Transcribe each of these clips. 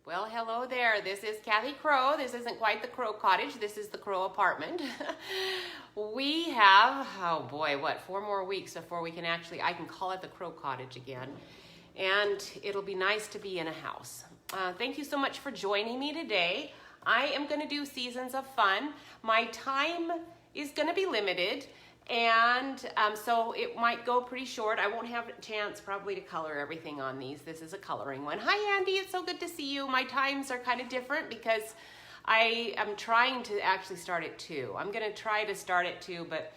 Well, hello there. This is Kathy Crow. This isn't quite the Crow Cottage. This is the Crow apartment. We have, oh boy, what, 4 more weeks before we can I can call it the Crow Cottage again. And it'll be nice to be in a house. Thank you so much for joining me today. I am going to do Seasons of Fun. My time is going to be limited. And so it might go pretty short. I won't have a chance probably to color everything on these. This is a coloring one. Hi, Andy. It's so good to see you. My times are kind of different because I am trying to actually start at 2. I'm going to try to start at 2, but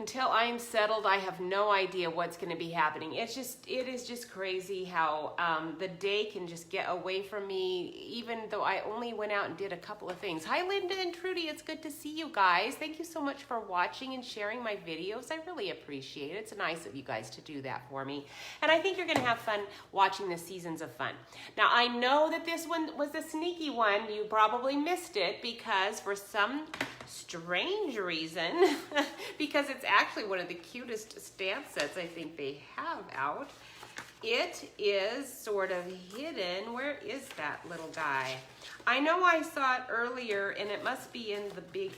until I'm settled, I have no idea what's going to be happening. It is just crazy how the day can just get away from me, even though I only went out and did a couple of things. Hi, Linda and Trudy. It's good to see you guys. Thank you so much for watching and sharing my videos. I really appreciate it. It's nice of you guys to do that for me. And I think you're going to have fun watching the Seasons of Fun. Now, I know that this one was a sneaky one. You probably missed it because for some strange reason, because it's actually one of the cutest stamp sets I think they have out. It is sort of hidden. Where is that little guy? I know I saw it earlier, and it must be in the big,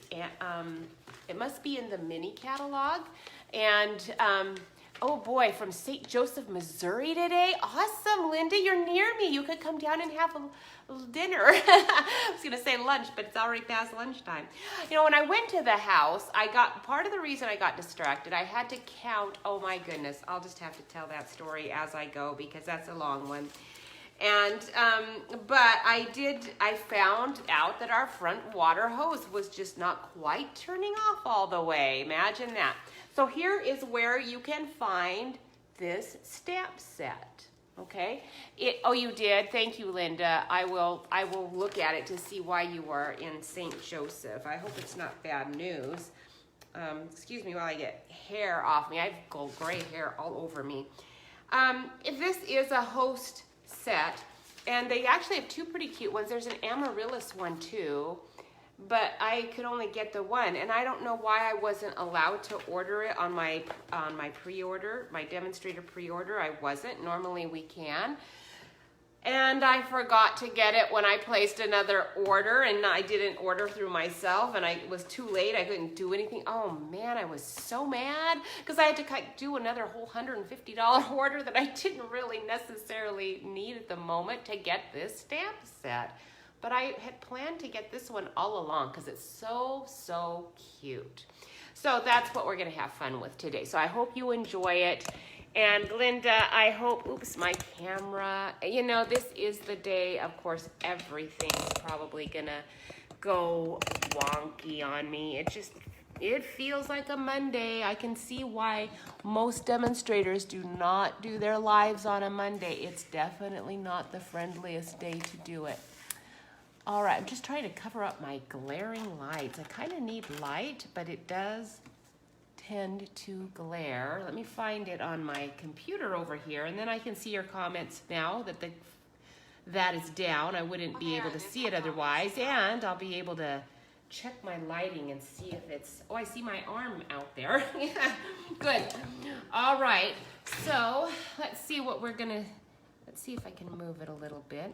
it must be in the mini catalog. And oh boy, from St. Joseph, Missouri today. Awesome, Linda, you're near me. You could come down and have a little dinner. I was gonna say lunch, but it's already past lunchtime. You know, when I went to the house, part of the reason I got distracted, I had to count, oh my goodness, I'll just have to tell that story as I go because that's a long one. And, but I found out that our front water hose was just not quite turning off all the way. Imagine that. So here is where you can find this stamp set. Okay. Oh, you did. Thank you, Linda. I will look at it to see why you are in St. Joseph. I hope it's not bad news. Excuse me while I get hair off me. I have gold gray hair all over me. This is a host set, and they actually have 2 pretty cute ones. There's an amaryllis one too, but I could only get the one, and I don't know why I wasn't allowed to order it on my pre-order, my demonstrator pre-order. I wasn't. Normally we can. And I forgot to get it when I placed another order, and I didn't order through myself, and it was too late. I couldn't do anything. Oh man, I was so mad because I had to do another whole $150 order that I didn't really necessarily need at the moment to get this stamp set. But I had planned to get this one all along because it's so cute. So that's what we're going to have fun with today. So I hope you enjoy it. And Linda, I hope, oops, my camera, you know, this is the day, of course, everything's probably gonna go wonky on me. It feels like a Monday. I can see why most demonstrators do not do their lives on a Monday. It's definitely not the friendliest day to do it. All right, I'm just trying to cover up my glaring lights. I kind of need light, but it does tend to glare. Let me find it on my computer over here, and then I can see your comments now that that is down. I wouldn't be able to see it otherwise, and I'll be able to check my lighting and see if it's, oh, I see my arm out there. Good. All right, so let's see if I can move it a little bit.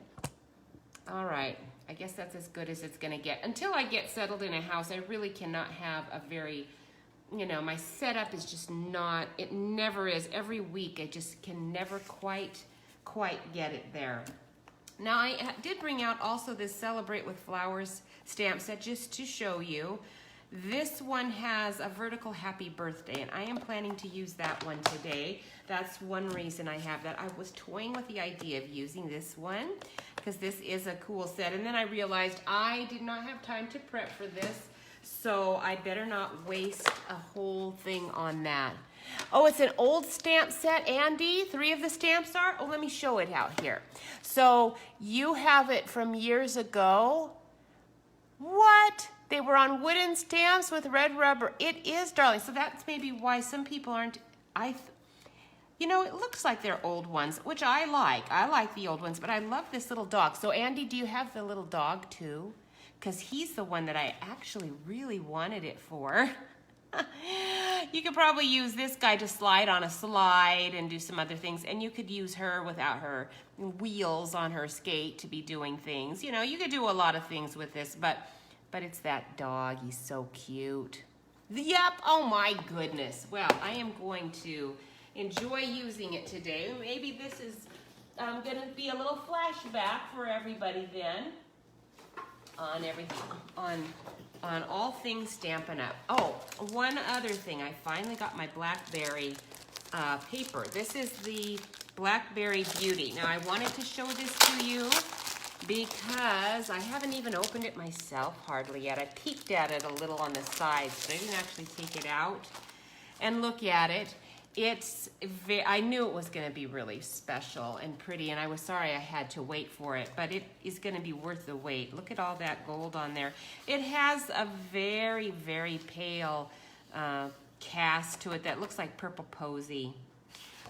All right, I guess that's as good as it's gonna get. Until I get settled in a house, I really cannot have a very, you know, my setup is just not, it never is. Every week I just can never quite get it there. Now I did bring out also this Celebrate with Flowers stamp set just to show you. This one has a vertical happy birthday, and I am planning to use that one today. That's one reason I have that. I was toying with the idea of using this one because this is a cool set, and then I realized I did not have time to prep for this, so I better not waste a whole thing on that. Oh, it's an old stamp set, Andy. 3 of the stamps are? Oh, let me show it out here. So you have it from years ago. What? They were on wooden stamps with red rubber. It is, darling. So that's maybe why some people aren't, you know, it looks like they're old ones, which I like. I like the old ones, but I love this little dog. So Andy, do you have the little dog too? Because he's the one that I actually really wanted it for. You could probably use this guy to slide on a slide and do some other things, and you could use her without her wheels on her skate to be doing things. You know, you could do a lot of things with this, but it's that dog. He's so cute. Yep, oh my goodness. Well, I am going to enjoy using it today. Maybe this is going to be a little flashback for everybody then on everything, on all things Stampin' Up. Oh, one other thing. I finally got my Blackberry paper. This is the Blackberry Beauty. Now, I wanted to show this to you because I haven't even opened it myself hardly yet. I peeked at it a little on the sides, but I didn't actually take it out and look at it. I knew it was going to be really special and pretty, and I was sorry I had to wait for it, but it is going to be worth the wait. Look at all that gold on there. It has a very, very pale cast to it that looks like purple posy,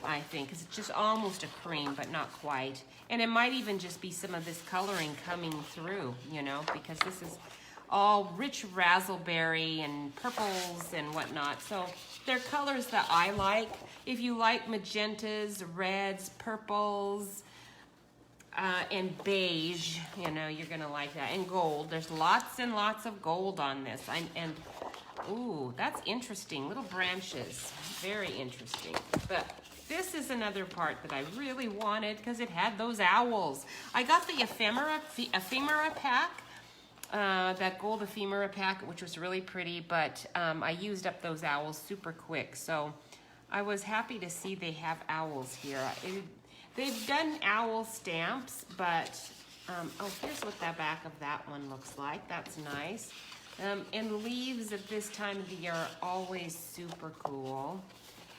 I think, because it's just almost a cream, but not quite. And it might even just be some of this coloring coming through, you know, because this is all rich razzleberry and purples and whatnot. So they're colors that I like. If you like magentas, reds, purples, and beige, you know, you're gonna like that. And gold, there's lots and lots of gold on this. Ooh, that's interesting, little branches, very interesting. But this is another part that I really wanted because it had those owls. I got the ephemera pack, that gold ephemera pack, which was really pretty, but I used up those owls super quick. So I was happy to see they have owls here. They've done owl stamps, but oh, here's what the back of that one looks like. That's nice. And leaves at this time of the year are always super cool.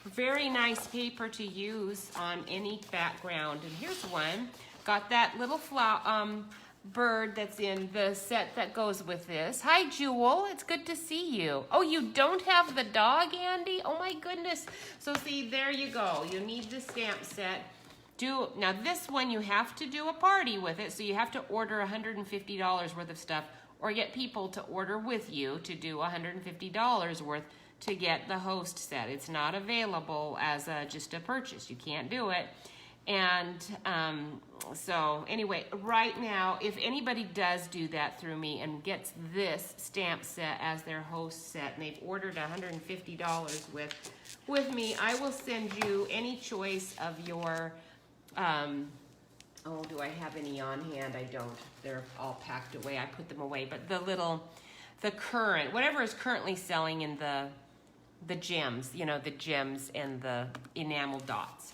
Very nice paper to use on any background. And here's one. Got that little bird that's in the set that goes with this. Hi, Jewel. It's good to see you. Oh, you don't have the dog, Andy? Oh, my goodness. So, see, there you go. You need the stamp set. Now, this one, you have to do a party with it, so you have to order $150 worth of stuff or get people to order with you to do $150 worth to get the host set. It's not available as just a purchase. You can't do it. And so anyway, right now, if anybody does do that through me and gets this stamp set as their host set, and they've ordered $150 with me, I will send you any choice of your, oh, do I have any on hand? I don't. They're all packed away. I put them away. But the current, whatever is currently selling in the gems, you know, the gems and the enamel dots.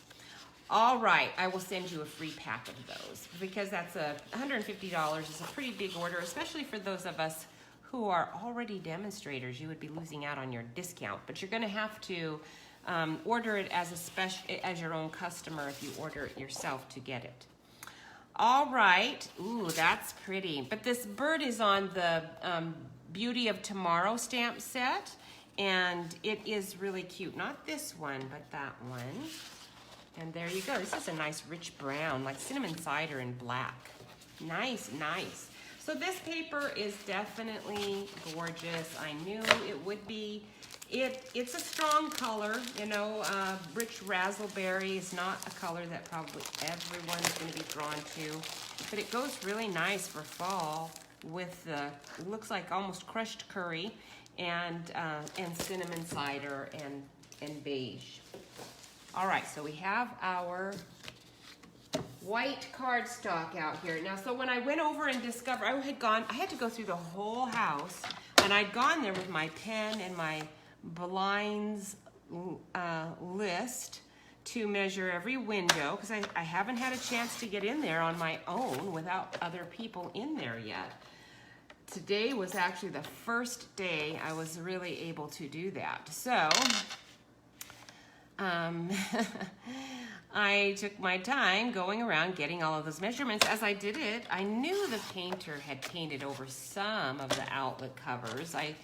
All right, I will send you a free pack of those because that's $150 is a pretty big order, especially for those of us who are already demonstrators. You would be losing out on your discount, but you're going to have to order it as your own customer if you order it yourself to get it. All right, ooh, that's pretty. But this bird is on the Beauty of Tomorrow stamp set, and it is really cute. Not this one, but that one. And there you go. This is a nice rich brown, like cinnamon cider in black. Nice, nice. So this paper is definitely gorgeous. I knew it would be. It's a strong color, you know, rich razzleberry is not a color that probably everyone's going to be drawn to, but it goes really nice for fall with the, it looks like almost crushed curry and cinnamon cider and beige. All right, so we have our white cardstock out here. Now, so when I went over and discovered, I had to go through the whole house, and I'd gone there with my pen and my blinds list to measure every window because I haven't had a chance to get in there on my own without other people in there yet. Today was actually the first day I was really able to do that. So I took my time going around getting all of those measurements. As I did it, I knew the painter had painted over some of the outlet covers. I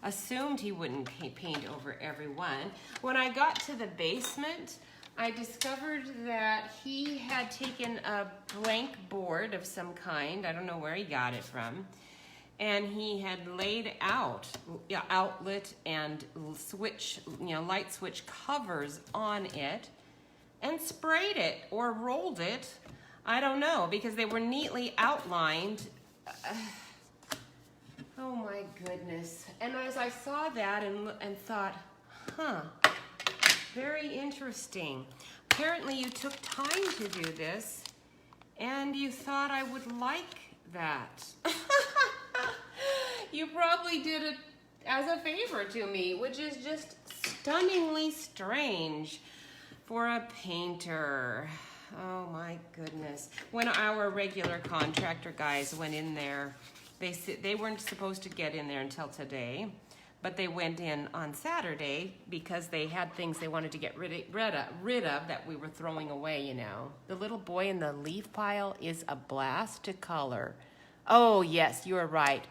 assumed he wouldn't paint over every one. When I got to the basement, I discovered that he had taken a blank board of some kind. I don't know where he got it from. and he had laid out outlet and switch, light switch covers on it and sprayed it or rolled it. I don't know, because they were neatly outlined. Oh my goodness. And as I saw that and thought, very interesting. Apparently you took time to do this and you thought I would like that. You probably did it as a favor to me, which is just stunningly strange for a painter. Oh my goodness. When our regular contractor guys went in there, they weren't supposed to get in there until today, but they went in on Saturday because they had things they wanted to get rid of that we were throwing away, The little boy in the leaf pile is a blast to color. Oh yes, you are right.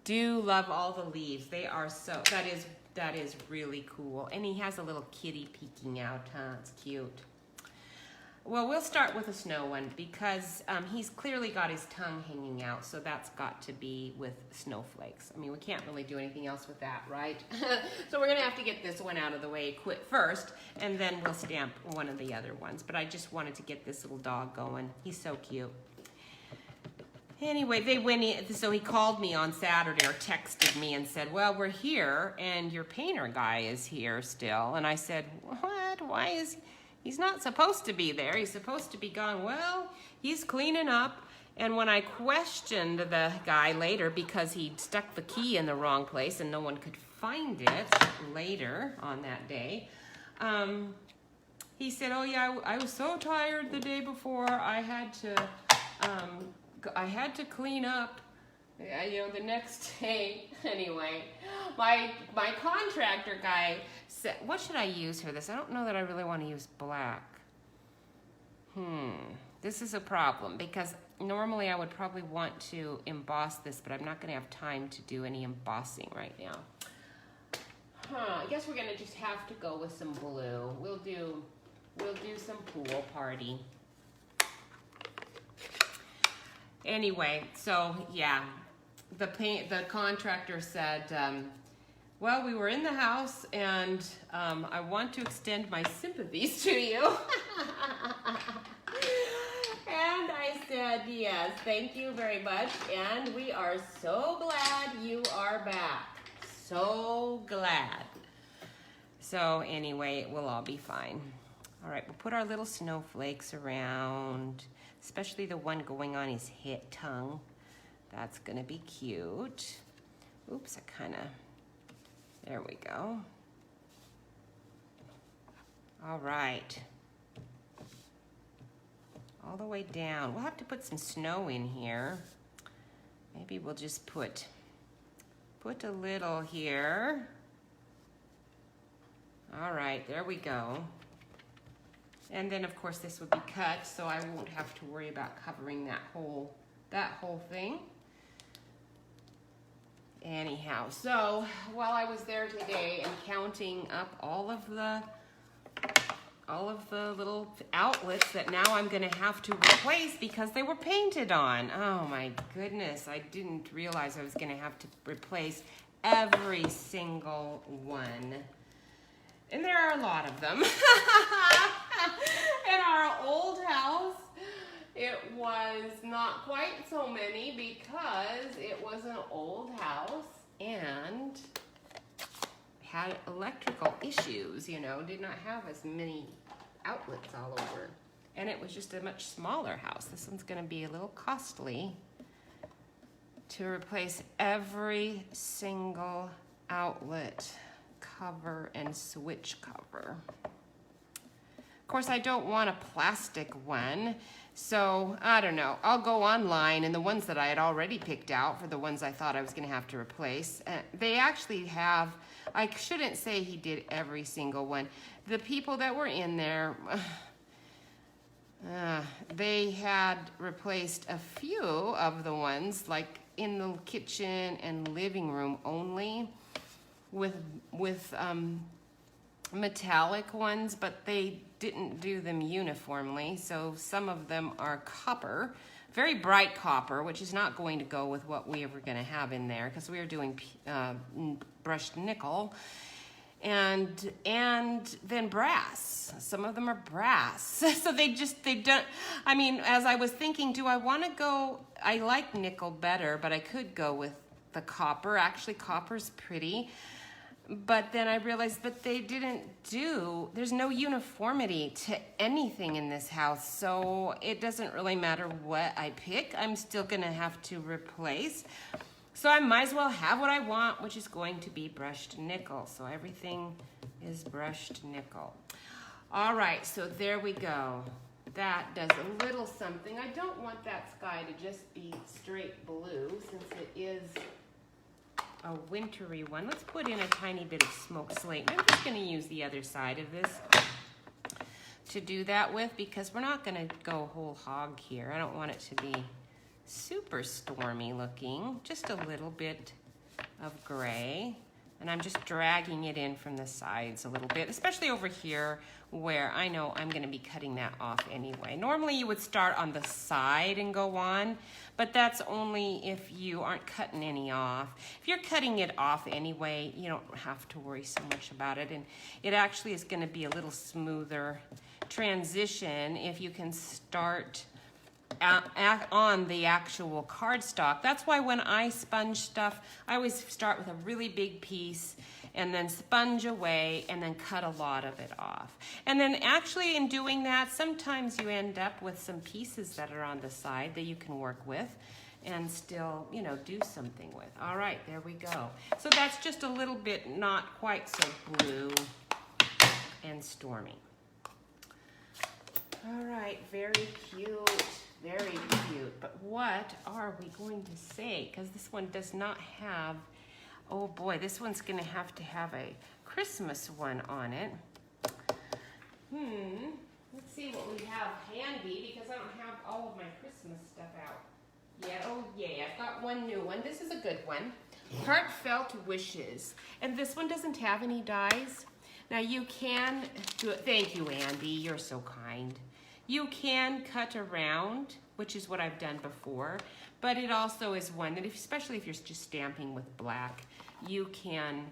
Do love all the leaves. They are so, that is really cool. And he has a little kitty peeking out, It's cute. Well, we'll start with a snow one because he's clearly got his tongue hanging out, so that's got to be with snowflakes. I mean, we can't really do anything else with that, right? So we're gonna have to get this one out of the way first, and then we'll stamp one of the other ones. But I just wanted to get this little dog going. He's so cute. Anyway, they went in, so he called me on Saturday or texted me and said, well, we're here and your painter guy is here still. And I said, what? Why is he's not supposed to be there? He's supposed to be gone. Well, he's cleaning up. And when I questioned the guy later because he'd stuck the key in the wrong place and no one could find it later on that day, he said, oh yeah, I was so tired the day before. I had to clean up, the next day. Anyway, my contractor guy said, what should I use for this? I don't know that I really want to use black. This is a problem because normally I would probably want to emboss this, but I'm not going to have time to do any embossing right now. I guess we're going to just have to go with some blue. We'll do some pool party. Anyway, so yeah, the contractor said, well, we were in the house and I want to extend my sympathies to you. And I said, yes, thank you very much. And we are so glad you are back. So glad. So anyway, it will all be fine. All right, we'll put our little snowflakes around, especially the one going on his tongue. That's gonna be cute. Oops, there we go. All right. All the way down. We'll have to put some snow in here. Maybe we'll just put a little here. All right, there we go. And then of course this would be cut, so I won't have to worry about covering that whole thing. Anyhow, so while I was there today and counting up all of the little outlets that now I'm gonna have to replace because they were painted on. Oh my goodness, I didn't realize I was gonna have to replace every single one. And there are a lot of them. In our old house, it was not quite so many because it was an old house and had electrical issues, did not have as many outlets all over. And it was just a much smaller house. This one's gonna be a little costly to replace every single outlet cover and switch cover. Of course, I don't want a plastic one, so I don't know. I'll go online, and the ones that I had already picked out for the ones I thought I was gonna have to replace, they actually have, I shouldn't say he did every single one. The people that were in there, they had replaced a few of the ones, like in the kitchen and living room only, with metallic ones, but they didn't do them uniformly, so some of them are copper very bright copper, which is not going to go with what we were going to have in there because we are doing brushed nickel. And then brass. Some of them are brass. So they don't, I mean, as I was thinking, do I want to go, I like nickel better, but I could go with the copper. Actually, copper's pretty. But then I realized, but they didn't there's no uniformity to anything in this house. So it doesn't really matter what I pick. I'm still going to have to replace. So I might as well have what I want, which is going to be brushed nickel. So everything is brushed nickel. All right, so there we go. That does a little something. I don't want that sky to just be straight blue since it is a wintry one. Let's put in a tiny bit of smoked slate. I'm just going to use the other side of this to do that with because we're not going to go whole hog here. I don't want it to be super stormy looking, just a little bit of gray, and I'm just dragging it in from the sides a little bit, especially over here where I know I'm going to be cutting that off anyway. Normally you would start on the side and go on, but that's only if you aren't cutting any off. If you're cutting it off anyway, you don't have to worry so much about it, and it actually is going to be a little smoother transition if you can start on the actual cardstock. That's why when I sponge stuff, I always start with a really big piece and then sponge away and then cut a lot of it off. And then actually in doing that, sometimes you end up with some pieces that are on the side that you can work with and still, you know, do something with. All right, there we go. So that's just a little bit not quite so blue and stormy. All right, very cute. Very cute, but what are we going to say? Because this one does not have, oh boy, this one's gonna have to have a Christmas one on it. Let's see what we have handy because I don't have all of my Christmas stuff out yet. Oh yeah, I've got one new one. This is a good one. Heartfelt Wishes. And this one doesn't have any dies. Now you can do it, thank you Andy, you're so kind. You can cut around, which is what I've done before, but it also is one that, especially if you're just stamping with black, you can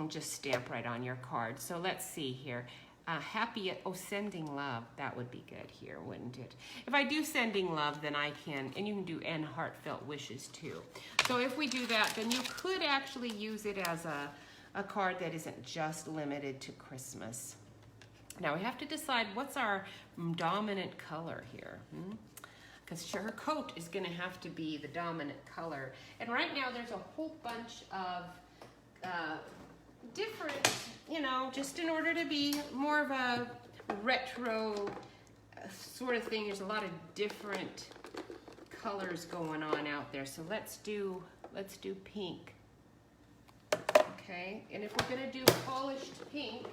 just stamp right on your card. So let's see here. Sending love, that would be good here, wouldn't it? If I do sending love, then I can, and you can do and heartfelt wishes too. So if we do that, then you could actually use it as a card that isn't just limited to Christmas. Now we have to decide what's our dominant color here. Because her coat is going to have to be the dominant color. And right now there's a whole bunch of different, you know, just in order to be more of a retro sort of thing. There's a lot of different colors going on out there. So let's do pink. Okay, and if we're going to do polished pink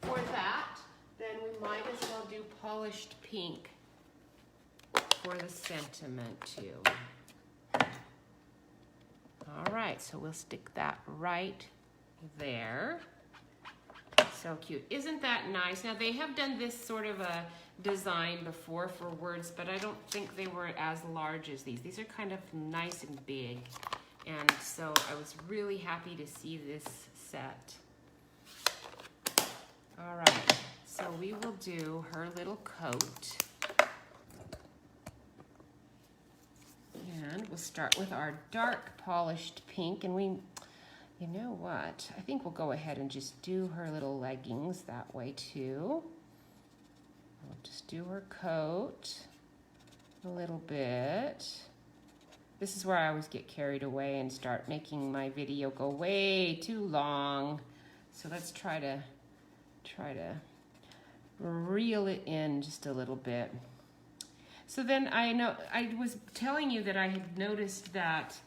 for that, then we might as well do polished pink for the sentiment too. All right, so we'll stick that right there. So cute. Isn't that nice? Now they have done this sort of a design before for words, but I don't think they were as large as these. These are kind of nice and big. And so I was really happy to see this set. All right. So we will do her little coat. And we'll start with our dark polished pink. And you know what? I think we'll go ahead and just do her little leggings that way too. We'll just do her coat a little bit. This is where I always get carried away and start making my video go way too long. So let's try to reel it in just a little bit. So then I was telling you that I had noticed that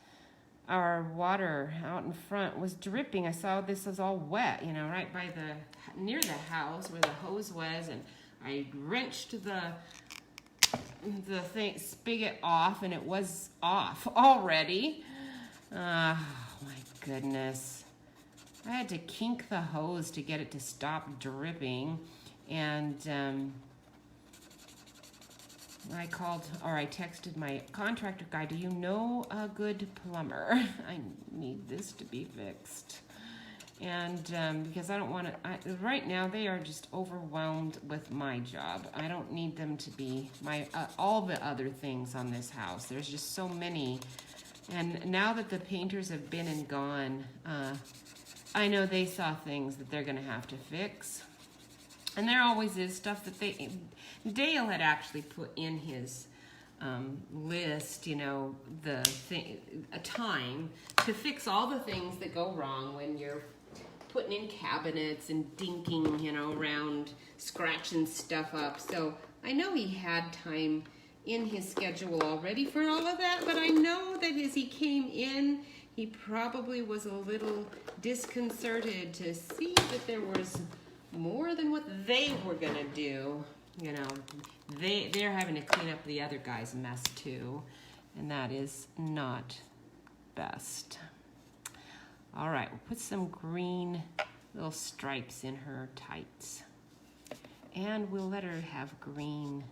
our water out in front was dripping. I saw this was all wet, you know, right by near the house where the hose was, and I wrenched the spigot off, and it was off already. Oh my goodness. I had to kink the hose to get it to stop dripping. And I called or I texted my contractor guy, do you know a good plumber? I need this to be fixed. And because I don't want to, right now they are just overwhelmed with my job. I don't need them to be my all the other things on this house. There's just so many. And now that the painters have been and gone, I know they saw things that they're going to have to fix. And there always is stuff that Dale had actually put in his list, you know, a time to fix all the things that go wrong when you're putting in cabinets and dinking, you know, around, scratching stuff up. So I know he had time in his schedule already for all of that, but I know that as he came in, he probably was a little disconcerted to see that there was more than what they were gonna do. You know, they're having to clean up the other guy's mess too, and that is not best. All right, we'll put some green little stripes in her tights, and we'll let her have green,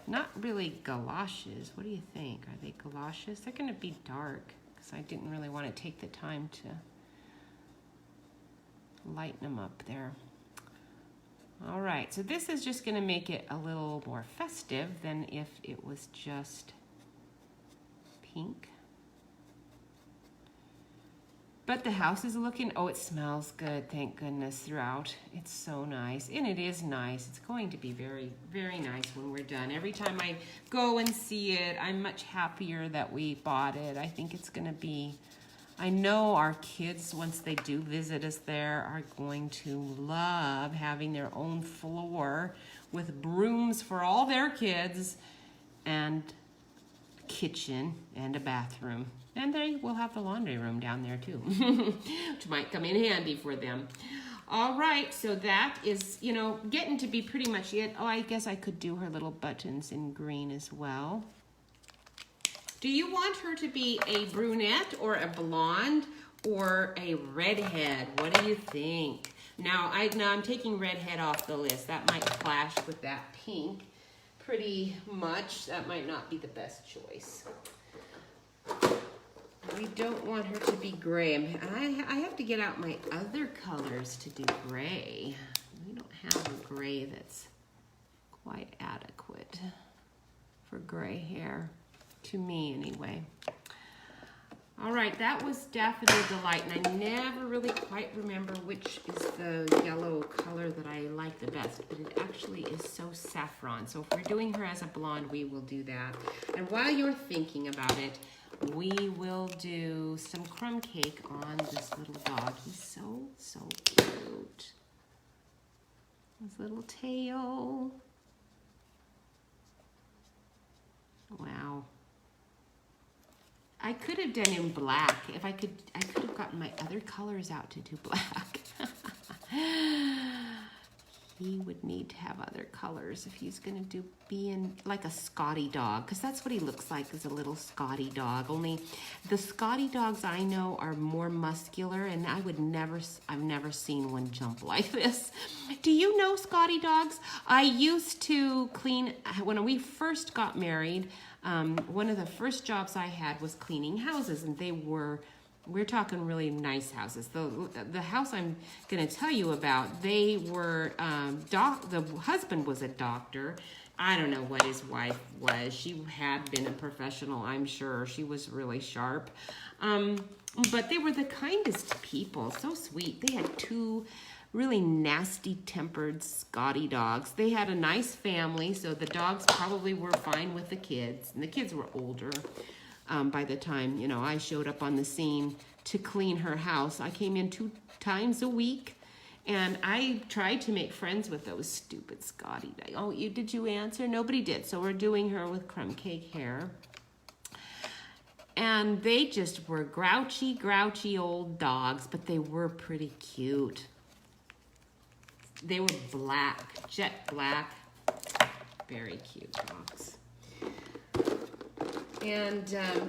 not really galoshes. What do you think? Are they galoshes? They're gonna be dark because I didn't really want to take the time to lighten them up there. All right, so this is just gonna make it a little more festive than if it was just pink. But the house is looking, oh, it smells good, thank goodness, throughout. It's so nice, and it is nice. It's going to be very, very nice when we're done. Every time I go and see it, I'm much happier that we bought it. I think it's gonna be, I know our kids, once they do visit us there, are going to love having their own floor with brooms for all their kids and kitchen and a bathroom. And they will have the laundry room down there too, which might come in handy for them. All right, so that is, you know, getting to be pretty much it. Oh, I guess I could do her little buttons in green as well. Do you want her to be a brunette or a blonde or a redhead? What do you think? Now I'm taking redhead off the list. That might clash with that pink pretty much. That might not be the best choice. We don't want her to be gray. And I have to get out my other colors to do gray. We don't have a gray that's quite adequate for gray hair, to me anyway. All right, that was Daffodil Delight, and I never really quite remember which is the yellow color that I like the best, but it actually is so saffron. So if we're doing her as a blonde, we will do that. And while you're thinking about it, we will do some crumb cake on this little dog. He's so, so cute. His little tail. Wow. I could have done him black. If I could have gotten my other colors out to do black. He would need to have other colors if he's gonna be in like a Scotty dog, because that's what he looks like, is a little Scotty dog. Only the Scotty dogs I know are more muscular, and I've never seen one jump like this. Do you know Scotty dogs? I used to clean, when we first got married, one of the first jobs I had was cleaning houses, and we're talking really nice houses. The house I'm going to tell you about, they were, the husband was a doctor. I don't know what his wife was. She had been a professional, I'm sure. She was really sharp. But they were the kindest people, so sweet. They had two really nasty-tempered Scotty dogs. They had a nice family, so the dogs probably were fine with the kids. And the kids were older. By the time, you know, I showed up on the scene to clean her house. I came in 2 times a week, and I tried to make friends with those stupid Scotty. Oh, did you answer? Nobody did. So we're doing her with crumb cake hair. And they just were grouchy old dogs, but they were pretty cute. They were black, jet black, very cute dogs. And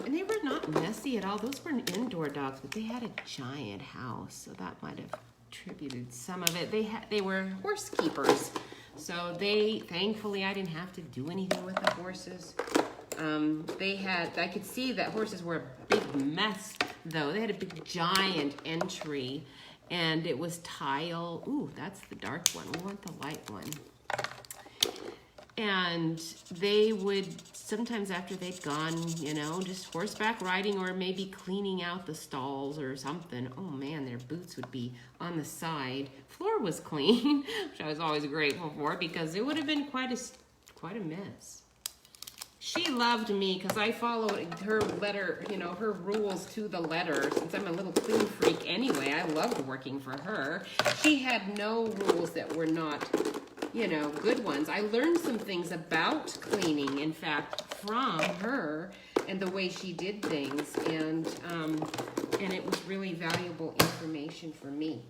they were not messy at all. Those were indoor dogs, but they had a giant house, so that might have attributed some of it. They were horse keepers, So thankfully, I didn't have to do anything with the horses. I could see that horses were a big mess, though. They had a big giant entry, and it was tile. Ooh, that's the dark one. We want the light one. And they would, sometimes after they'd gone, just horseback riding or maybe cleaning out the stalls or something, oh man, their boots would be on the side. Floor was clean, which I was always grateful for because it would have been quite a mess. She loved me because I followed her letter, her rules to the letter. Since I'm a little clean freak anyway, I loved working for her. She had no rules that were not, good ones. I learned some things about cleaning, in fact, from her and the way she did things, and it was really valuable information for me.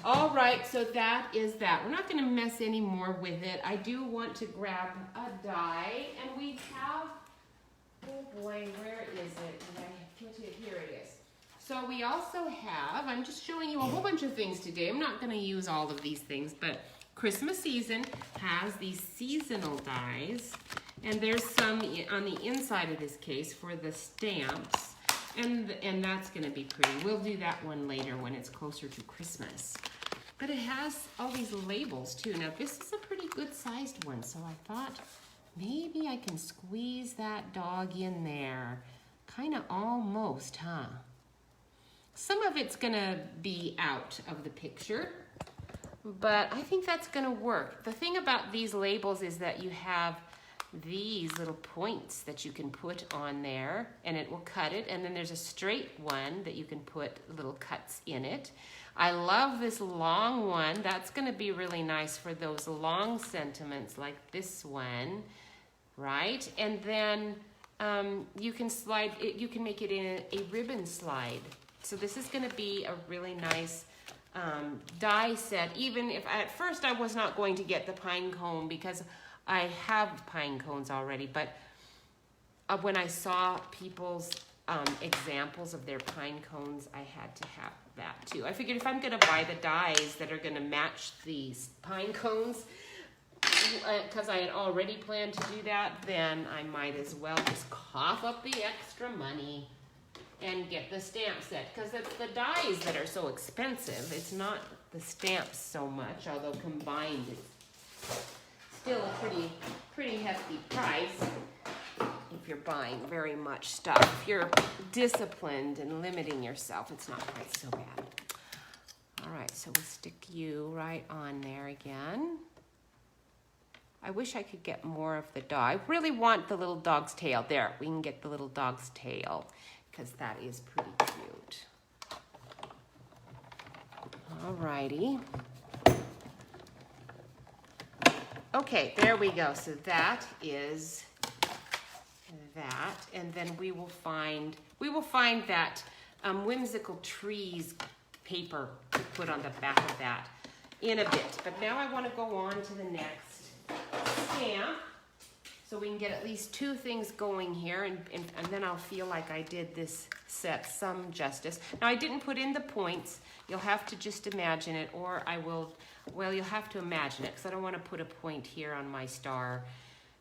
All right, so that is that. We're not going to mess any more with it. I do want to grab a die, and we have, oh boy, where is it? Here it is. So we also have, I'm just showing you a whole bunch of things today. I'm not going to use all of these things, but Christmas season has these seasonal dies, and there's some on the inside of this case for the stamps, and that's going to be pretty. We'll do that one later when it's closer to Christmas. But it has all these labels too. Now this is a pretty good sized one, so I thought maybe I can squeeze that dog in there. Kind of almost, huh? Some of it's going to be out of the picture, but I think that's going to work. The thing about these labels is that you have these little points that you can put on there, and it will cut it, and then there's a straight one that you can put little cuts in it. I love this long one. That's going to be really nice for those long sentiments like this one, right? And then you can slide it, you can make it in a ribbon slide. So this is going to be a really nice die set, even if at first I was not going to get the pine cone because I have pine cones already, but when I saw people's examples of their pine cones, I had to have that too. I figured if I'm going to buy the dies that are going to match these pine cones, because I had already planned to do that, then I might as well just cough up the extra money and get the stamp set, because it's the dies that are so expensive. It's not the stamps so much, although combined it's still a pretty hefty price if you're buying very much stuff. If you're disciplined and limiting yourself, it's not quite so bad. All right, so we'll stick you right on there again. I wish I could get more of the dog. I really want the little dog's tail. There, we can get the little dog's tail because that is pretty cute. All righty. Okay, there we go. So that is that, and then we will find that whimsical trees paper to put on the back of that in a bit. But now I want to go on to the next stamp, so we can get at least two things going here, and then I'll feel like I did this set some justice. Now I didn't put in the points. You'll have to just imagine it, or I will. Well, you'll have to imagine it because I don't want to put a point here on my star,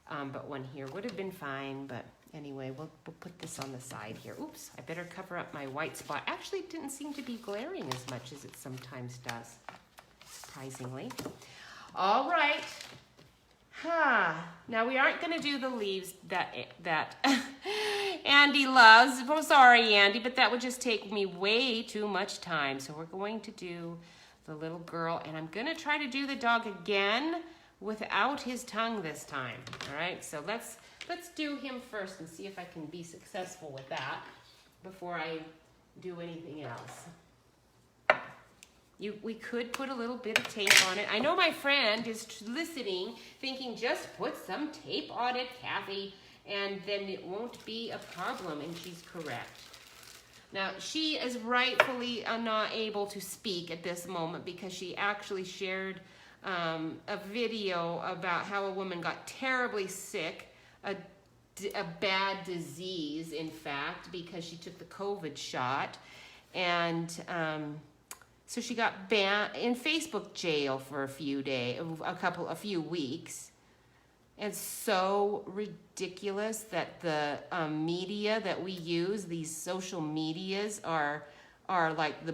but one here would have been fine. But anyway, we'll put this on the side here. Oops, I better cover up my white spot. Actually, it didn't seem to be glaring as much as it sometimes does, surprisingly. All right. Now we aren't going to do the leaves that Andy loves. I'm sorry, Andy, but that would just take me way too much time. So we're going to do the little girl, and I'm going to try to do the dog again without his tongue this time. All right, so let's do him first and see if I can be successful with that before I do anything else. We could put a little bit of tape on it. I know my friend is listening, thinking just put some tape on it, Kathy, and then it won't be a problem, and she's correct. Now, she is rightfully not able to speak at this moment because she actually shared a video about how a woman got terribly sick, a bad disease, in fact, because she took the COVID shot, and So she got banned in Facebook jail for a few weeks. And so ridiculous that the media that we use, these social medias, are like the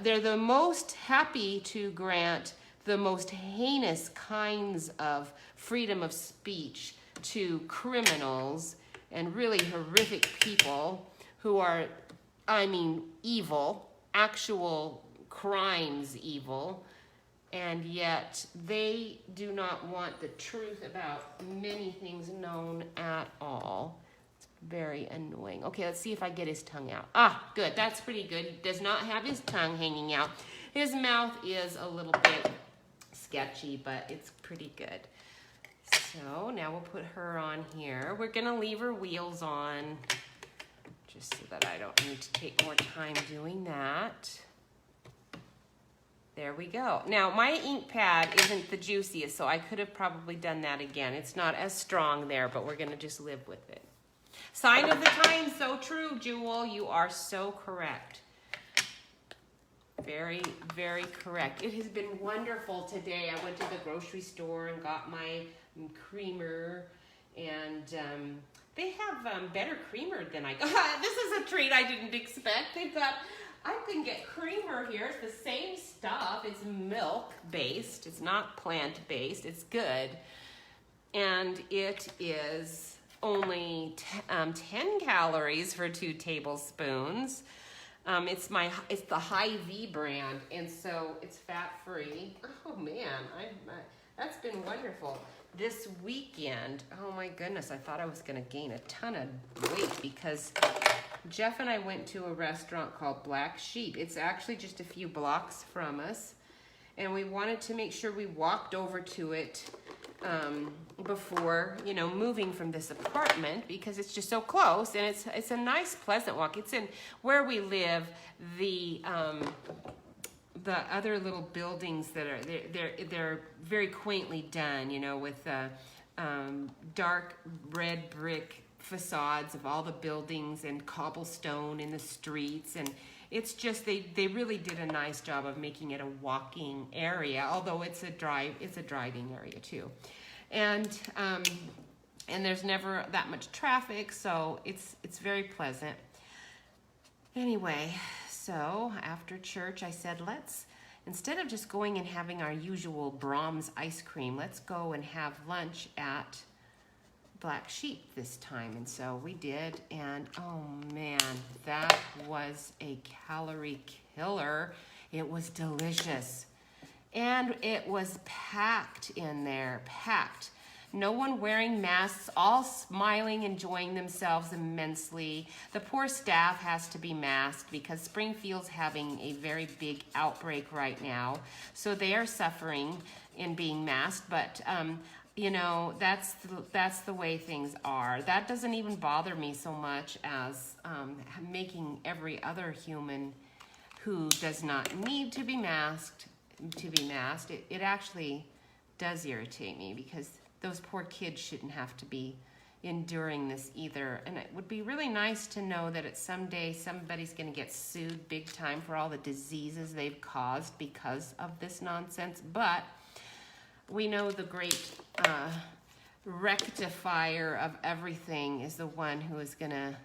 they're the most happy to grant the most heinous kinds of freedom of speech to criminals and really horrific people who are, I mean, evil, actual crimes evil, and yet they do not want the truth about many things known at all. It's very annoying. Okay, let's see if I get his tongue out. Ah, good, that's pretty good. He does not have his tongue hanging out. His mouth is a little bit sketchy, but it's pretty good. So now we'll put her on here. We're gonna leave her wheels on, just so that I don't need to take more time doing that. There we go. Now my ink pad isn't the juiciest, so I could have probably done that again. It's not as strong there, but we're gonna just live with it. Sign of the times, so true, Jewel. You are so correct. Very, very correct. It has been wonderful today. I went to the grocery store and got my creamer, and they have better creamer than I got. This is a treat I didn't expect. They've got, I can get creamer here. It's the same stuff. It's milk-based. It's not plant-based. It's good. And it is only 10 calories for 2 tablespoons. It's the Hy-Vee brand, and so it's fat-free. Oh man, that's been wonderful. This weekend, oh my goodness, I thought I was gonna gain a ton of weight because Jeff and I went to a restaurant called Black Sheep. It's actually just a few blocks from us, and we wanted to make sure we walked over to it before, you know, moving from this apartment, because it's just so close, and it's a nice, pleasant walk. It's in where we live. The other little buildings that are they're very quaintly done, you know, with dark red brick facades of all the buildings and cobblestone in the streets, and it's just they really did a nice job of making it a walking area, although it's a driving area too. And there's never that much traffic, so it's very pleasant. Anyway, so after church I said, let's, instead of just going and having our usual Brahms ice cream, let's go and have lunch at Black Sheep this time. And so we did, and oh man, that was a calorie killer. It was delicious, and it was packed in there, packed. No one wearing masks, all smiling, enjoying themselves immensely. The poor staff has to be masked because Springfield's having a very big outbreak right now, so they are suffering in being masked, but you know, that's the way things are. That doesn't even bother me so much as making every other human who does not need to be masked to be masked. It actually does irritate me, because those poor kids shouldn't have to be enduring this either. And it would be really nice to know that at someday somebody's going to get sued big time for all the diseases they've caused because of this nonsense. But we know the great rectifier of everything is the one who is going to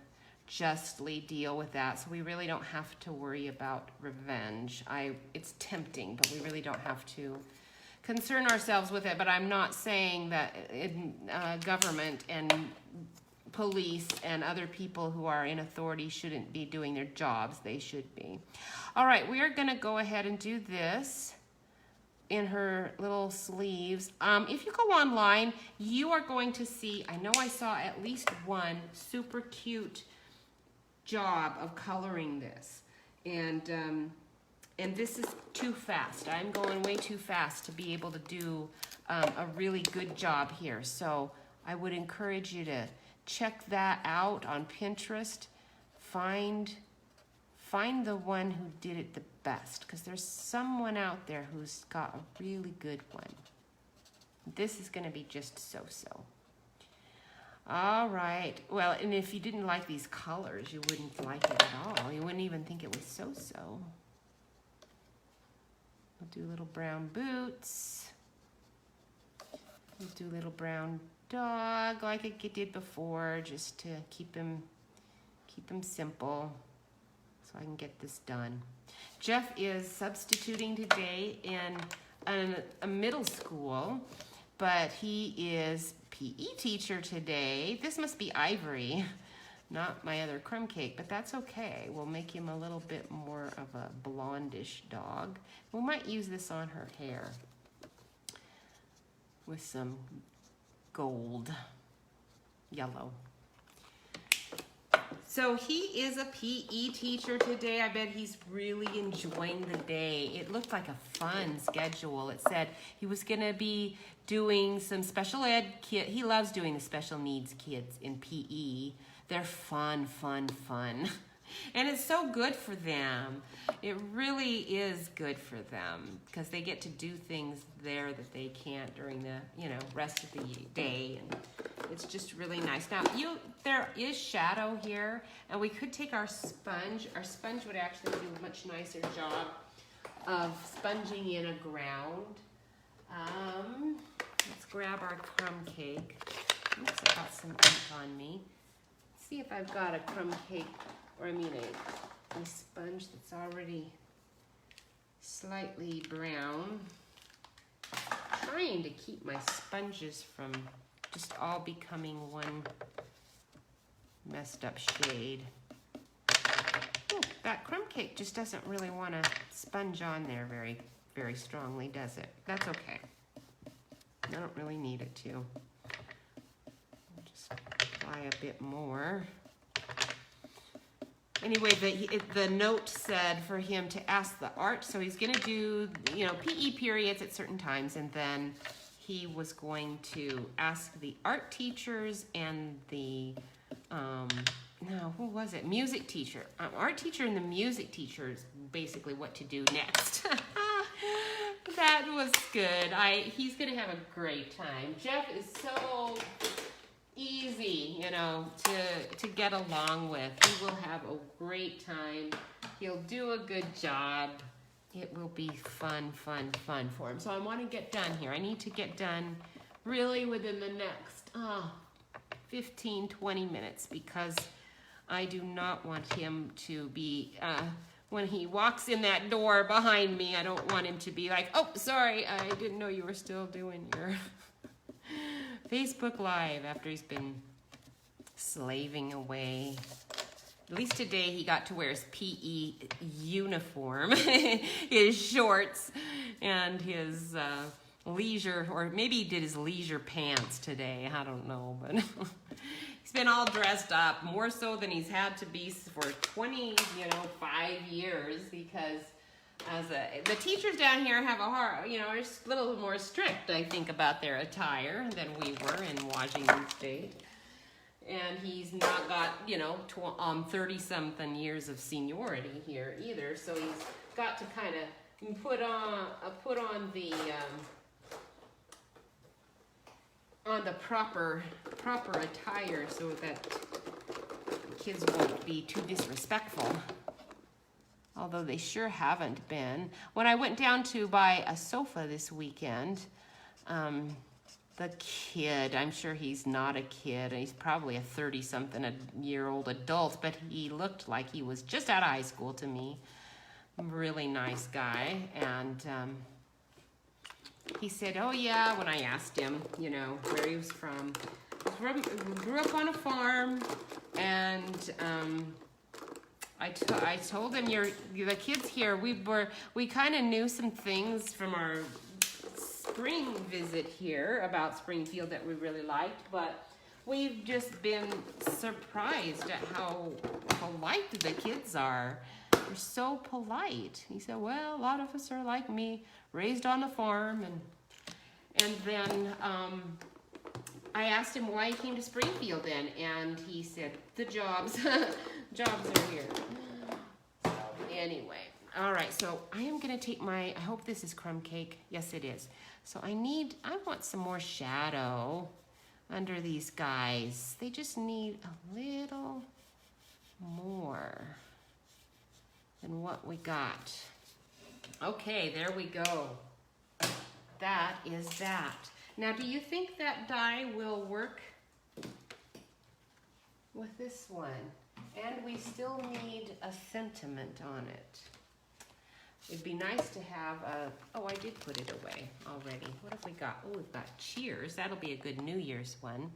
justly deal with that. So we really don't have to worry about revenge. It's tempting, but we really don't have to concern ourselves with it. But I'm not saying that government and police and other people who are in authority shouldn't be doing their jobs. They should be. All right, we are going to go ahead and do this in her little sleeves. If you go online, you are going to see, I know I saw at least one super cute job of coloring this, and this is too fast. I'm going way too fast to be able to do a really good job here. So I would encourage you to check that out on Pinterest. Find the one who did it the best, because there's someone out there who's got a really good one. This is going to be just so-so. All right. Well, and if you didn't like these colors, you wouldn't like it at all. You wouldn't even think it was so-so. We'll do little brown boots. We'll do little brown dog like I did before, just to keep him simple so I can get this done. Jeff is substituting today in a middle school, but he is PE teacher today. This must be Ivory, not my other crumb cake, but that's okay. We'll make him a little bit more of a blondish dog. We might use this on her hair with some gold, yellow. So he is a PE teacher today. I bet he's really enjoying the day. It looked like a fun schedule. It said he was gonna be doing some special ed kid. He loves doing the special needs kids in PE. They're fun. And it's so good for them. It really is good for them because they get to do things there that they can't during the, rest of the day. And it's just really nice. Now, there is shadow here, and we could take our sponge. Our sponge would actually do a much nicer job of sponging in a ground. Let's grab our crumb cake. Oops, I got some ink on me. See if I've got a crumb cake, or I mean a sponge that's already slightly brown. Trying to keep my sponges from just all becoming one messed up shade. Oh, that crumb cake just doesn't really want to sponge on there very, very strongly, does it? That's okay. I don't really need it to. I'll just apply a bit more. Anyway, the note said for him to ask the art, so he's going to do, PE periods at certain times, and then he was going to ask the art teachers and the, who was it? Music teacher. Art teacher and the music teachers, basically what to do next. That was good. He's going to have a great time. Jeff is so easy, to get along with. He will have a great time. He'll do a good job. It will be fun for him. So I want to get done here. I need to get done really within the next 15-20 minutes because I do not want him to be, when he walks in that door behind me, I don't want him to be like, oh, sorry, I didn't know you were still doing your Facebook Live after he's been slaving away. At least today he got to wear his PE uniform, his shorts, and his leisure, or maybe he did his leisure pants today. I don't know, but he's been all dressed up, more so than he's had to be for 5 years, because the teachers down here have are a little more strict, I think, about their attire than we were in Washington State. And he's not got, 30-something years of seniority here either. So he's got to kind of put on the proper attire so that kids won't be too disrespectful. Although they sure haven't been. When I went down to buy a sofa this weekend, the kid, I'm sure he's not a kid, he's probably a 30-something-year-old adult, but he looked like he was just out of high school to me. Really nice guy. And he said, oh yeah, when I asked him, where he was from. Grew up on a farm, and I told him, the kids here, we kind of knew some things from our spring visit here about Springfield that we really liked, but we've just been surprised at how polite the kids are. They're so polite. He said, well, a lot of us are like me, raised on the farm, and then I asked him why he came to Springfield then, and he said, the jobs. Jobs are here. So anyway, all right, so I am going to take I hope this is crumb cake. Yes, it is. So I want some more shadow. under these guys. They just need a little more than what we got. Okay, there we go. That is that. Now, do you think that dye will work with this one? And we still need a sentiment on it. It'd be nice to have a, oh, I did put it away already. What have we got? Oh, we've got Cheers. That'll be a good New Year's one.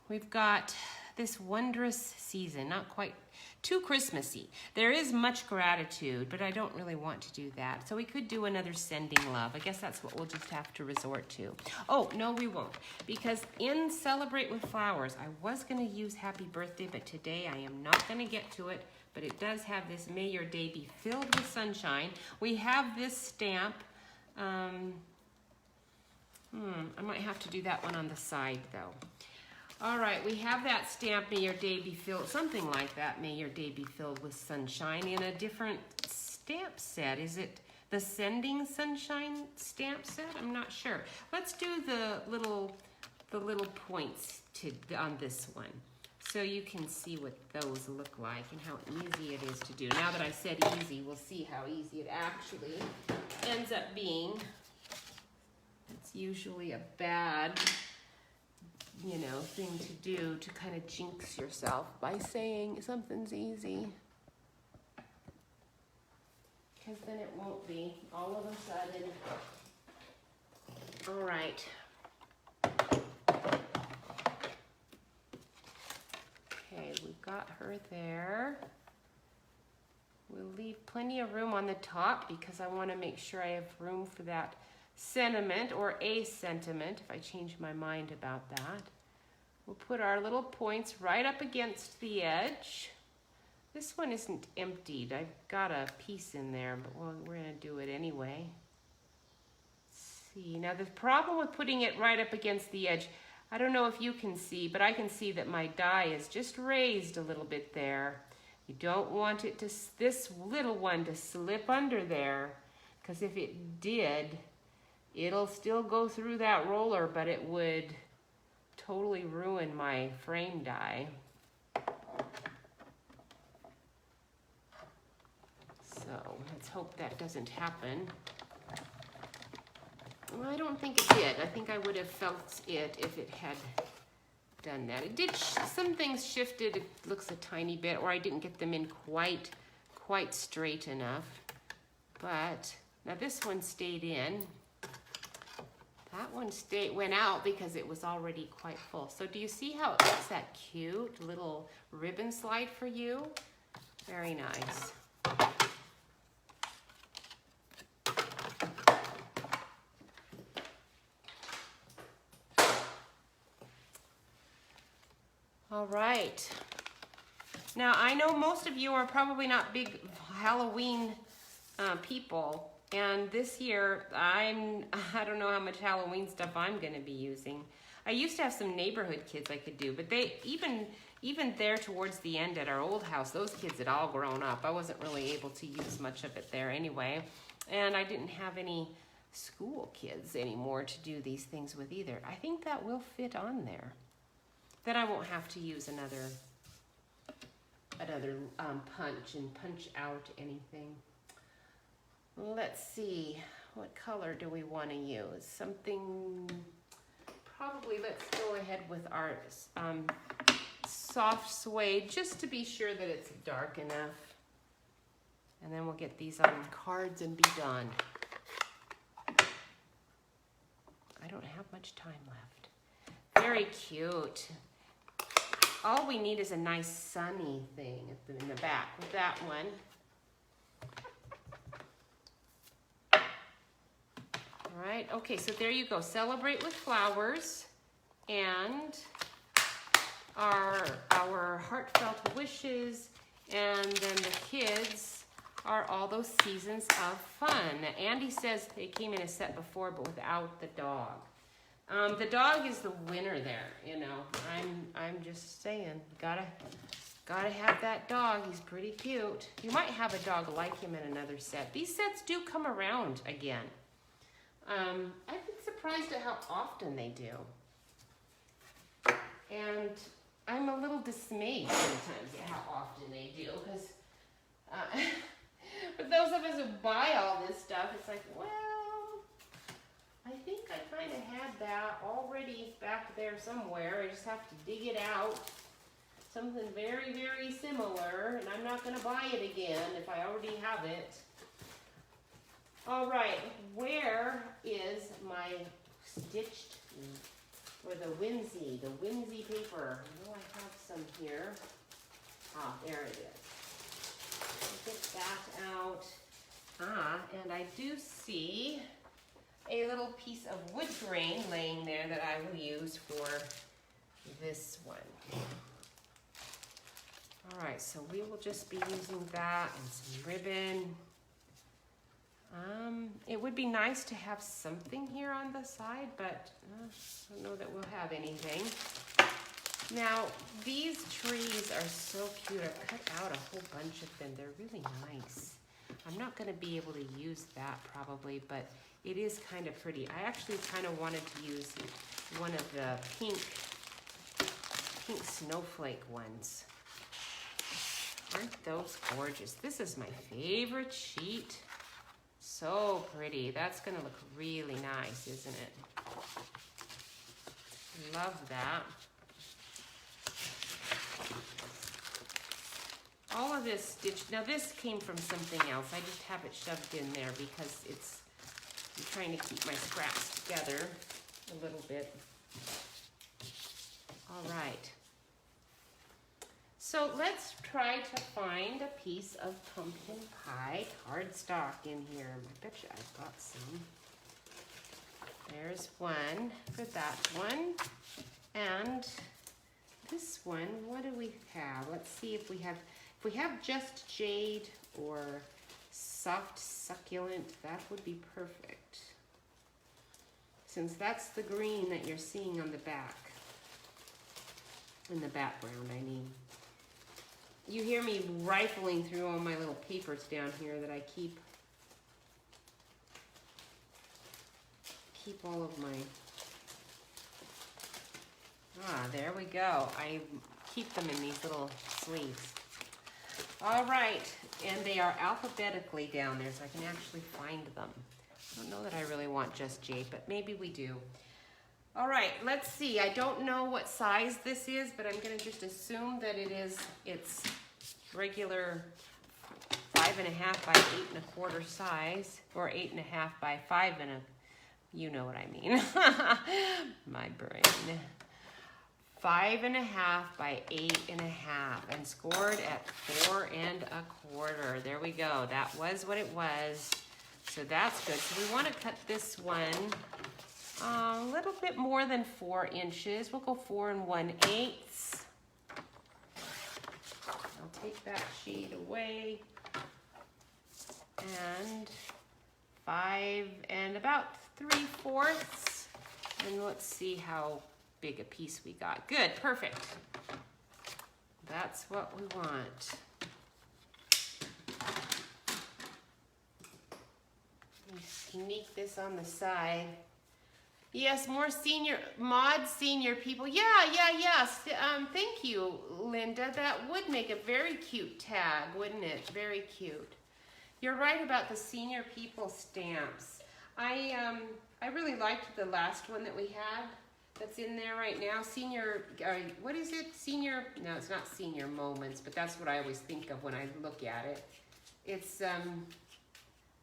We've got This Wondrous Season, not quite too Christmassy. There is much gratitude, but I don't really want to do that. So we could do another Sending Love. I guess that's what we'll just have to resort to. Oh, no, we won't. Because in Celebrate with Flowers, I was going to use Happy Birthday, but today I am not going to get to it. But it does have this May Your Day Be Filled with Sunshine. We have this stamp. I might have to do that one on the side, though. All right, we have that stamp, May Your Day Be Filled, something like that, May Your Day Be Filled with Sunshine, in a different stamp set. Is it the Sending Sunshine stamp set? I'm not sure. Let's do the little points on this one, so you can see what those look like and how easy it is to do. Now that I said easy, we'll see how easy it actually ends up being. It's usually a bad, thing to do, to kind of jinx yourself by saying something's easy. Because then it won't be all of a sudden. All right. Okay, we've got her there. We'll leave plenty of room on the top because I want to make sure I have room for that sentiment, or a sentiment, if I change my mind about that. We'll put our little points right up against the edge. This one isn't emptied. I've got a piece in there, but we're going to do it anyway. Let's see. Now, the problem with putting it right up against the edge, I don't know if you can see, but I can see that my die is just raised a little bit there. You don't want it to, this little one, to slip under there, because if it did, it'll still go through that roller, but it would totally ruin my frame die. So let's hope that doesn't happen. Well, I don't think it did. I think I would have felt it if it had done that. It did, some things shifted, it looks a tiny bit, or I didn't get them in quite straight enough. But now this one stayed in. That one went out because it was already quite full. So do you see how it makes that cute little ribbon slide for you? Very nice. All right. Now, I know most of you are probably not big Halloween people. And this year, I don't know how much Halloween stuff I'm going to be using. I used to have some neighborhood kids I could do, but they, even there towards the end at our old house, those kids had all grown up. I wasn't really able to use much of it there anyway. And I didn't have any school kids anymore to do these things with either. I think that will fit on there. Then I won't have to use another punch and punch out anything. Let's see, what color do we want to use? Something, probably let's go ahead with our soft suede, just to be sure that it's dark enough. And then we'll get these on cards and be done. I don't have much time left. Very cute. All we need is a nice sunny thing in the back with that one. All right, okay, so there you go. Celebrate with Flowers, and our heartfelt wishes, and then the kids are all those seasons of fun. Andy says they came in a set before, but without the dog. The dog is the winner there, I'm just saying, gotta have that dog. He's pretty cute. You might have a dog like him in another set. These sets do come around again. I've been surprised at how often they do. And I'm a little dismayed sometimes at how often they do, because for those of us who buy all this stuff, it's like, well, I think I kind of had that already back there somewhere. I just have to dig it out. Something very, very similar, and I'm not going to buy it again if I already have it. All right, where is my stitched, or the whimsy paper? I know I have some here. Ah, there it is. Get that out. Ah, and I do see a little piece of wood grain laying there that I will use for this one. All right, so we will just be using that and some ribbon. It would be nice to have something here on the side, but I don't know that we'll have anything. Now, these trees are so cute. I've cut out a whole bunch of them. They're really nice. I'm not going to be able to use that probably, but it is kind of pretty. I actually kind of wanted to use one of the pink snowflake ones. Aren't those gorgeous? This is my favorite sheet. So pretty. That's going to look really nice, isn't it? Love that. All of this stitch, now this came from something else. I just have it shoved in there because I'm trying to keep my scraps together a little bit. All right. So let's try to find a piece of pumpkin pie cardstock in here. I bet you I've got some. There's one for that one. And this one, what do we have? Let's see if we have just jade or soft succulent, that would be perfect. Since that's the green that you're seeing on the back. In the background, I mean. You hear me rifling through all my little papers down here that I keep all of my, there we go. I keep them in these little sleeves. All right, and they are alphabetically down there so I can actually find them. I don't know that I really want just jade, but maybe we do. All right, let's see. I don't know what size this is, but I'm gonna just assume that it's regular 5.5 by 8.25 size, or 8.5 by 5 you know what I mean. My brain. 5.5 by 8.5 and scored at 4.25. There we go. That was what it was. So that's good. So we want to cut this one a little bit more than 4 inches. We'll go 4 1/8. I'll take that sheet away. And 5 and about 3/4. And let's see how big a piece we got. Good, perfect. That's what we want. Let me sneak this on the side. Yes, more mod senior people. Yeah. Thank you, Linda. That would make a very cute tag, wouldn't it? Very cute. You're right about the senior people stamps. I really liked the last one that we had that's in there right now. Senior, what is it? Senior, no, it's not senior moments, but that's what I always think of when I look at it. It's,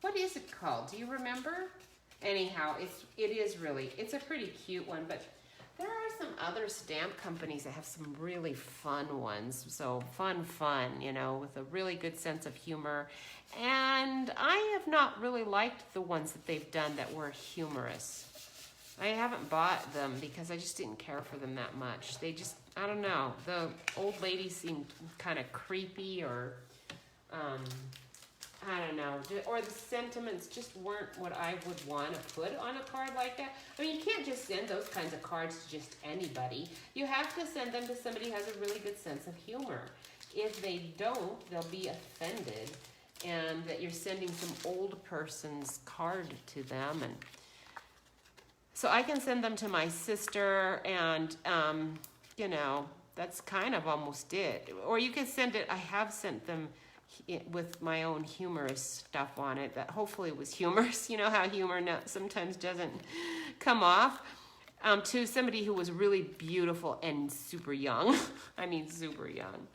what is it called? Do you remember? Anyhow, it's a pretty cute one, but there are some other stamp companies that have some really fun ones. So fun, you know, with a really good sense of humor. And I have not really liked the ones that they've done that were humorous. I haven't bought them because I just didn't care for them that much. They just, I don't know, the old ladies seemed kind of creepy, or I don't know, or the sentiments just weren't what I would want to put on a card like that. I mean, you can't just send those kinds of cards to just anybody. You have to send them to somebody who has a really good sense of humor. If they don't, they'll be offended, and that you're sending some old person's card to them. And So I can send them to my sister, and you know, that's kind of almost it. Or you can send it, I have sent them with my own humorous stuff on it that hopefully was humorous. You know how humor sometimes doesn't come off. To somebody who was really beautiful and super young. I mean, super young.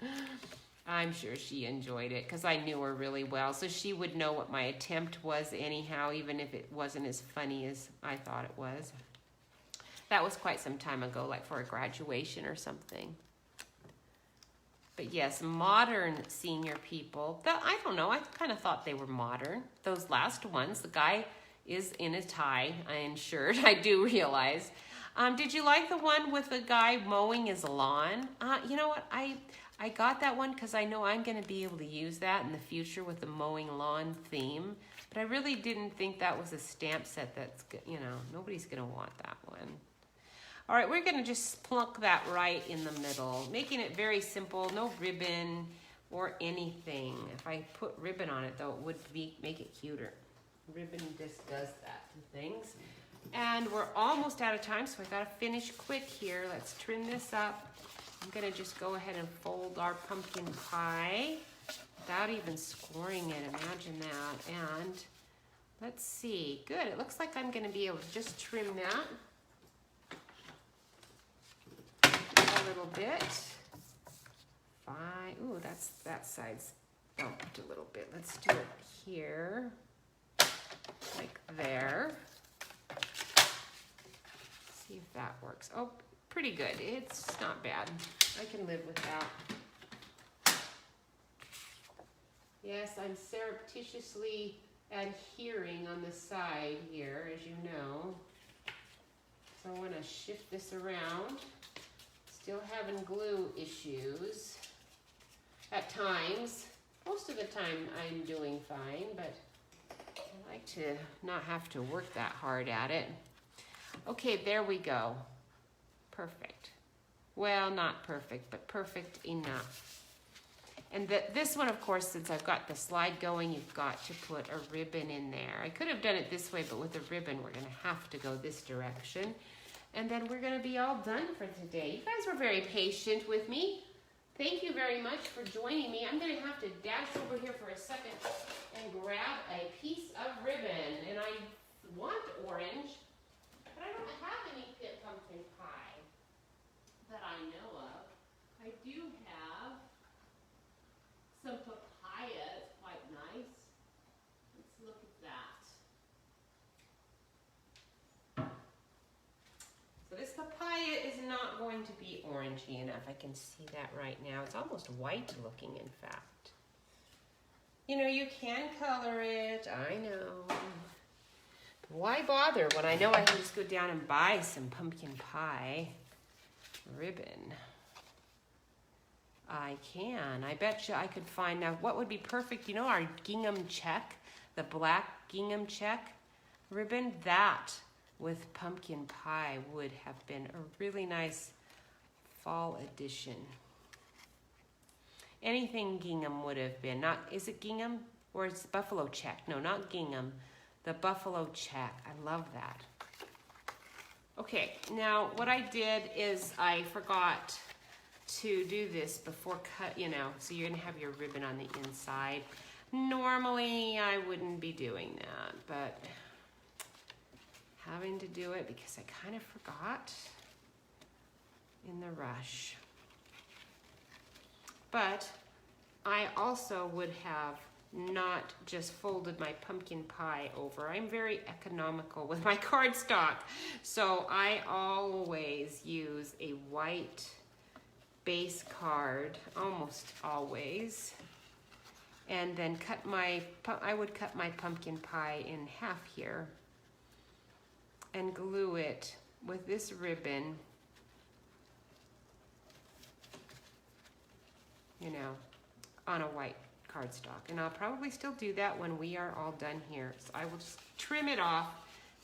I'm sure she enjoyed it because I knew her really well. So she would know what my attempt was anyhow, even if it wasn't as funny as I thought it was. That was quite some time ago, like for a graduation or something. But yes, modern senior people, I don't know, I kind of thought they were modern. Those last ones, the guy is in a tie and shirt, I do realize. Did you like the one with the guy mowing his lawn? You know what, I got that one because I know I'm going to be able to use that in the future with the mowing lawn theme. But I really didn't think that was a stamp set that's, you know, nobody's going to want that one. All right, we're going to just plunk that right in the middle, making it very simple, no ribbon or anything. If I put ribbon on it, though, it would make it cuter. Ribbon just does that to things. And we're almost out of time, so I got to finish quick here. Let's trim this up. I'm going to just go ahead and fold our pumpkin pie without even scoring it. Imagine that. And let's see. Good. It looks like I'm going to be able to just trim that a little bit. Fine. Ooh, that side's bumped a little bit. Let's do it here, like there. See if that works. Oh, pretty good. It's not bad. I can live with that. Yes, I'm surreptitiously adhering on the side here, as you know. So I want to shift this around. Still having glue issues at times. Most of the time I'm doing fine, but I like to not have to work that hard at it. Okay, there we go. Perfect. Well, not perfect, but perfect enough. And this one, of course, since I've got the slide going, you've got to put a ribbon in there. I could have done it this way, but with a ribbon, we're going to have to go this direction. And then we're going to be all done for today. You guys were very patient with me. Thank you very much for joining me. I'm going to have to dash over here for a second and grab a piece of ribbon. And I want orange, but I don't have any pumpkin pie that I know of. I do have some papaya. It's quite nice. Let's look at that. So this papaya is not going to be orangey enough. I can see that right now. It's almost white looking, in fact. You know, you can color it. I know. But why bother when I know I can just go down and buy some pumpkin pie ribbon? I can. I bet you I could find out what would be perfect. You know our gingham check, the black gingham check ribbon? That with pumpkin pie would have been a really nice fall edition. Anything gingham would have been. Not, is it gingham or it's buffalo check? No, not gingham. The buffalo check. I love that. Okay, now what I did is I forgot to do this before cut, you know, so you're gonna have your ribbon on the inside. Normally I wouldn't be doing that, but having to do it because I kind of forgot in the rush. But I also would have not just folded my pumpkin pie over. I'm very economical with my cardstock. So I always use a white base card, almost always. And then I would cut my pumpkin pie in half here and glue it with this ribbon, you know, on a white cardstock. And I'll probably still do that when we are all done here. So I will just trim it off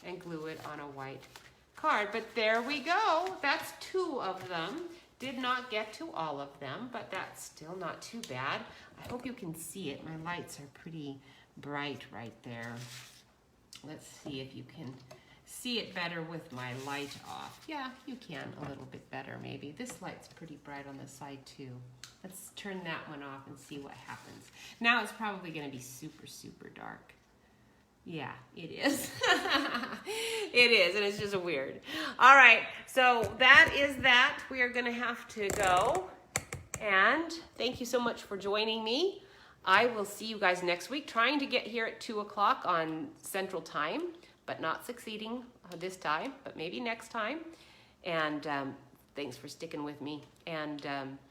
and glue it on a white card. But there we go. That's 2 of them. Did not get to all of them, but that's still not too bad. I hope you can see it. My lights are pretty bright right there. Let's see if you can see it better with my light off. Yeah, you can a little bit better maybe. This light's pretty bright on the side too. Let's turn that one off and see what happens. Now it's probably going to be super, super dark. Yeah, it is. It is, and it's just weird. All right, so that is that. We are going to have to go. And thank you so much for joining me. I will see you guys next week, trying to get here at 2 o'clock on Central Time, but not succeeding this time, but maybe next time. And thanks for sticking with me. And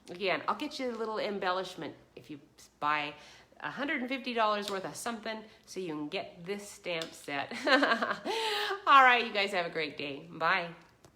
again, I'll get you a little embellishment if you buy $150 worth of something so you can get this stamp set. All right, you guys have a great day. Bye.